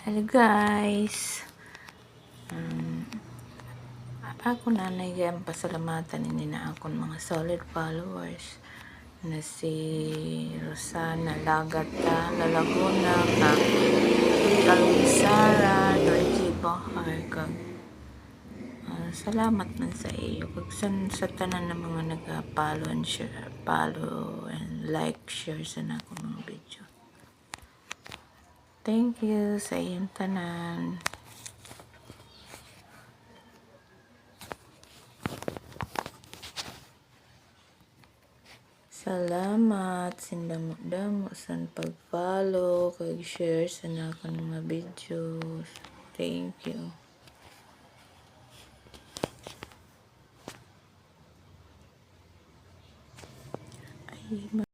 Hello guys. Ako na nagayang pasalamatan ini na akong mga solid followers na si Rosana Lagata, Lalaguna, Kaluisara, Dorji Bahar, salamat man sa iyo. Kag sa tanan ng mga nag-follow and share, follow and like, share sa na akong mga video. Thank you sa iyong tanan. Salamat sindamo-damo sa pag-follow kag share sa nakon mga videos. Thank you. Ay,